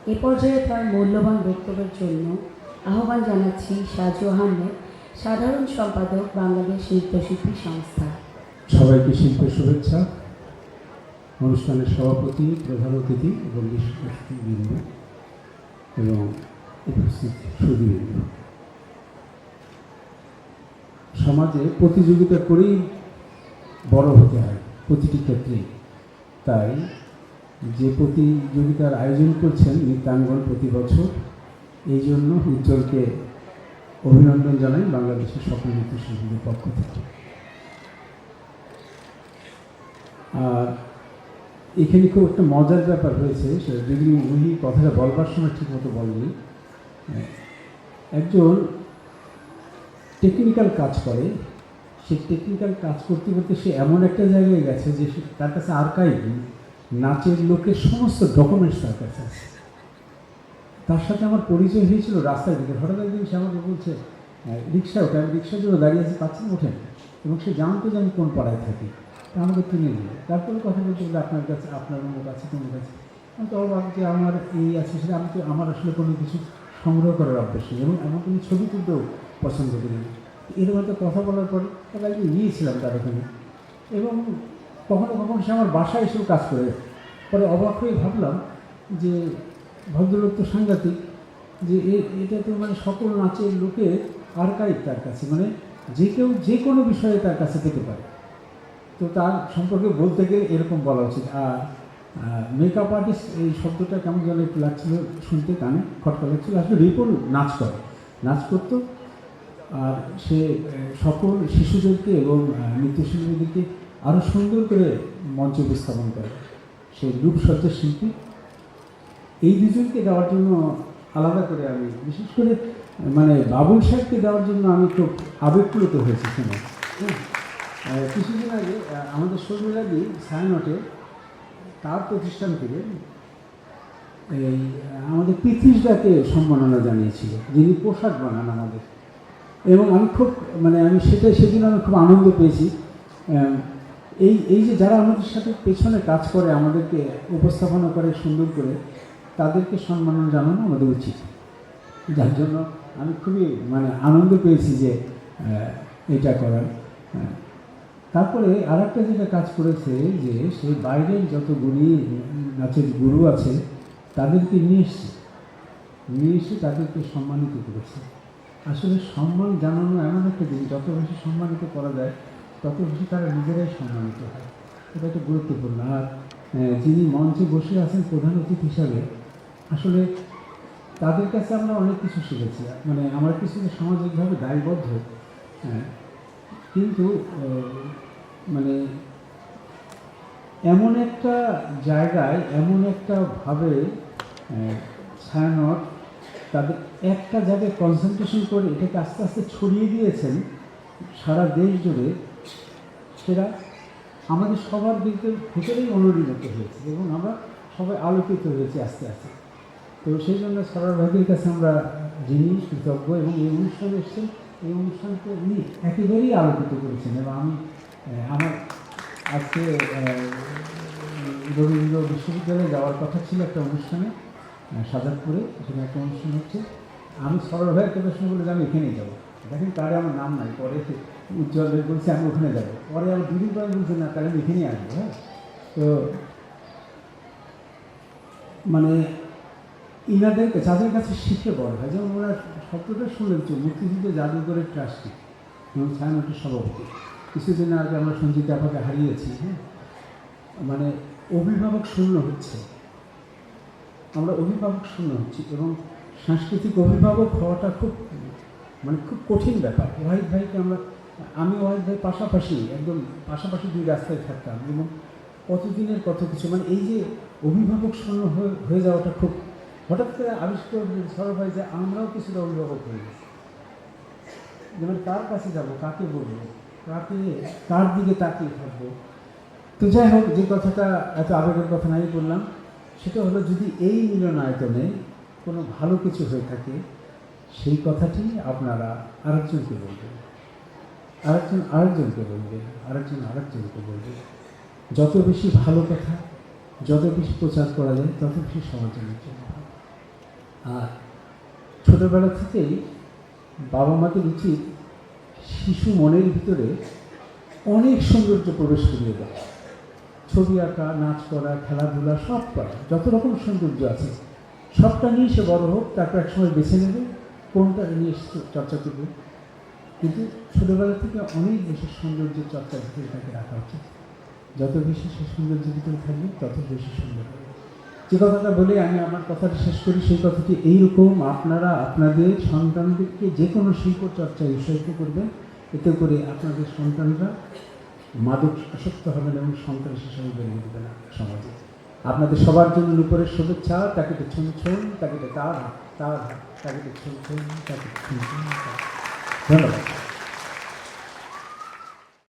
এ পর্যায়ে তার মূল্যবান বক্তব্যের জন্য আহ্বান জানাচ্ছি সাজু আহমেদ, সাধারণ সম্পাদক, বাংলাদেশ নৃত্যশিল্পী সংস্থা। সবাইকে শিল্পের শুভেচ্ছা। অনুষ্ঠানের সভাপতি, প্রধান অতিথি এবং বিশিষ্টবৃন্দ এবং উপস্থিত সুধীবৃন্দ, সমাজে প্রতিযোগিতা করেই বড় হতে হয় প্রতিটি ক্ষেত্রেই। তাই যে প্রতিযোগিতার আয়োজন করছেন নৃত্যাঙ্গন প্রতি বছর, এই জন্য উজ্জ্বলকে অভিনন্দন জানাই বাংলাদেশের সকল নৃত্যশিল্পীদের পক্ষ থেকে। আর এখানে খুব একটা মজার ব্যাপার হয়েছে, যদি উনি কথাটা বলবার সময় ঠিক মতো বলেনি। একজন টেকনিক্যাল কাজ করে, সে টেকনিক্যাল কাজ করতে করতে সে এমন একটা জায়গায় গেছে যে তার কাছে আর্কাইভ, নাচের লোকের সমস্ত ডকুমেন্টস তার কাছে আছে। তার সাথে আমার পরিচয় হয়েছিল রাস্তায় দিকে। হঠাৎ একদিন সে আমাকে বলছে, রিক্সা ওঠে, আমি রিক্সার জন্য দাঁড়িয়ে আছি, পাচ্ছি না, ওঠেন। এবং সে জানতো যে আমি কোন পাড়ায় থাকি, তা আমাকে কিনে দিল। তারপরে কথা বলতে বলে আপনার কাছে, আপনার অমুক আছে, তোমার কাছে। আমি তো অবাক যে আমার এই আছে সেটা। আমি তো, আমার আসলে কোনো কিছু সংগ্রহ করার অভ্যাস নেই এবং আমার কোনো ছবি তুলতেও পছন্দ করি না। এরকম একটা কথা বলার পর তাকে একদিন নিয়েছিলাম তার ওখানে, এবং কখনো কখনো সে আমার বাসায় এসেও কাজ করে। পরে অবাক হয়ে ভাবলাম যে ভদ্রলোক তো সাংঘাতিক, যে এটা তো মানে সকল নাচের লোকের আর্কাইভ তার কাছে, মানে যে কেউ যে কোনো বিষয়ে তার কাছে পেতে পারে। তো তার সম্পর্কে বলতে গেলে এরকম বলা উচিত। আর মেকআপ আর্টিস্ট এই শব্দটা কেমন যেন একটু লাগছিল শুনতে, কানে খটকা লাগছিল। আসলে রিপন নাচ করতো। আর সে সকল শিশুদেরকে এবং নৃত্যশিল্পীদেরকে আরও সুন্দর করে মঞ্চে উপস্থাপন করে। সে রূপসজ্জা শিল্পী। এই দুজনকে দেওয়ার জন্য আলাদা করে আমি, বিশেষ করে মানে বাবুল সাহেবকে দেওয়ার জন্য আমি খুব আবেগপ্লুত হয়েছি শুনে। কিছুদিন আগে আমাদের শর্মিলাদি ছায়ানটে তার প্রতিষ্ঠান থেকে এই আমাদের পৃথিবীটাকে সম্মাননা জানিয়েছিল, যিনি পোশাক বানান আমাদের। এবং আমি খুব মানে আমি সেদিন আমি খুব আনন্দ পেয়েছি। এই যে যারা আমাদের সাথে পেছনে কাজ করে, আমাদেরকে উপস্থাপনা করে সুন্দর করে, তাদেরকে সম্মাননা জানানো আমাদের উচিত। যার জন্য আমি খুবই মানে আনন্দ পেয়েছি যে এটা করার। তারপরে আর একটা যেটা কাজ করেছে, যে সেই বাইরের যত নাচের গুরু আছে তাদেরকে নিয়ে এসে তাদেরকে সম্মানিত করেছে। আসলে সম্মান জানানো এমন একটা জিনিস, যত বেশি সম্মানিত করা যায় তত বেশি তারা নিজেরাই সম্মানিত হয়। এটা একটা গুরুত্বপূর্ণ। আর যিনি মঞ্চে বসে আছেন প্রধান অতিথি হিসাবে, আসলে তাদের কাছে আমরা অনেক কিছু শিখেছি। মানে আমরা কিছু সামাজিকভাবে দায়বদ্ধ, কিন্তু মানে এমন একটা জায়গায়, এমন একটা ভাবে ছায়ানট তাদের একটা জায়গায় কনসেন্ট্রেশন করে এটাকে আস্তে আস্তে ছড়িয়ে দিয়েছেন সারা দেশ জুড়ে। সেটা আমাদের সবার ভিতরেই অনুরণিত হয়েছে এবং আমরা সবাই আলোকিত হয়েছি আস্তে আস্তে। তো সেই জন্য সরার ভাইদের কাছে আমরা যিনি কৃতজ্ঞ, এবং এই অনুষ্ঠানে এসেছেন, এই অনুষ্ঠানকে উনি একেবারেই আলোকিত করেছেন। এবং আমি আমার আজকে রবীন্দ্র বিশ্ববিদ্যালয়ে যাওয়ার কথা ছিল একটা অনুষ্ঠানে, সাজাদপুরে, সেখানে একটা অনুষ্ঠান হচ্ছে। আমি সরল ভাইয়ের কথা শুনে বলে যে আমি এখানেই যাবো। দেখেন তারে আমার নাম নাই, পরে উজ্জ্বল বলছে আমি ওখানে যাবো, পরে আমি দুদিন পরে বলছে না তাহলে আমি এখানেই আসবো। হ্যাঁ, তো মানে ইনাদেরকে যাদের কাছে শিখে বড় হয়, যেমন ওরা শব্দটা শুনলেন তো, মুক্তিযুদ্ধ জাদুঘরের ট্রাস্টি এবং ছায়ানটের সভাপতি। কিছুদিন আগে আমরা সঞ্জিত আপাকে হারিয়েছি। হ্যাঁ, মানে অভিভাবক শূন্য হচ্ছে, আমরা অভিভাবক শূন্য হচ্ছি, এবং সাংস্কৃতিক অভিভাবক হওয়াটা খুব কঠিন ব্যাপার। ওয়াহিদ ভাইকে আমি ওয়াহিদ ভাই একদম পাশাপাশি দুই রাস্তায় থাকতাম, এবং কতদিনের কত কিছু, মানে এই যে অভিভাবক শূন্য হয়ে যাওয়াটা খুব হঠাৎ করে আবিষ্কার সরব হয় যে আমরাও কিছুটা অভিভাবক হয়ে গেছি। যেমন কার কাছে যাবো, কাকে বলবো, কার দিকে তাকিয়ে থাকবো। তো যাই হোক, যে কথাটা এত আবেগের কথা নাই বললাম, সেটা হলো যদি এই মিলনায়তনে কোনো ভালো কিছু হয়ে থাকে, সেই কথাটি আপনারা আরেকজনকে বলবেন, আরেকজনকে বলবেন, আরেকজনকে বলবেন। যত বেশি ভালো কথা, যত বেশি প্রচার করা যায়, তত বেশি সমাজের জন্য ভালো। আর ছোটোবেলা থেকেই বাবা মাদের উচিত শিশু মনের ভিতরে অনেক সৌন্দর্য প্রবেশ করিয়ে দেয়। ছবি আঁকা, নাচ করা, খেলাধুলা সব করা, যত রকম সৌন্দর্য আছে সবটা নিয়ে সে বড় হোক, তারপর এক সময় বেছে নেবে কোনটা নিয়ে সে চর্চা করবে। কিন্তু ছোটোবেলা থেকে অনেক বেশি সৌন্দর্যের চর্চার ভিতরে তাকে রাখা উচিত। যত বেশি সে সৌন্দর্যের ভিতরে থাকবে তত বেশি সুন্দর হবে। যে কথাটা বলে আমি আমার কথাটা শেষ করি, সেই কথাটি এইরকম, আপনারা আপনাদের সন্তানদেরকে যে কোনো শিল্প চর্চায় উৎসাহিত করবেন, এতে করে আপনাদের সন্তানরা মাদক আসক্ত হবেন এবং সন্ত্রাসী হিসেবে বেড়ে উঠবে না সমাজে। আপনাদের সবার জন্য উপরের শুভেচ্ছা। তাকে ছুন ছুন, তাকে তার তার তাকে ছুন ছুন, তাকে ছুন ছুন। ধন্যবাদ।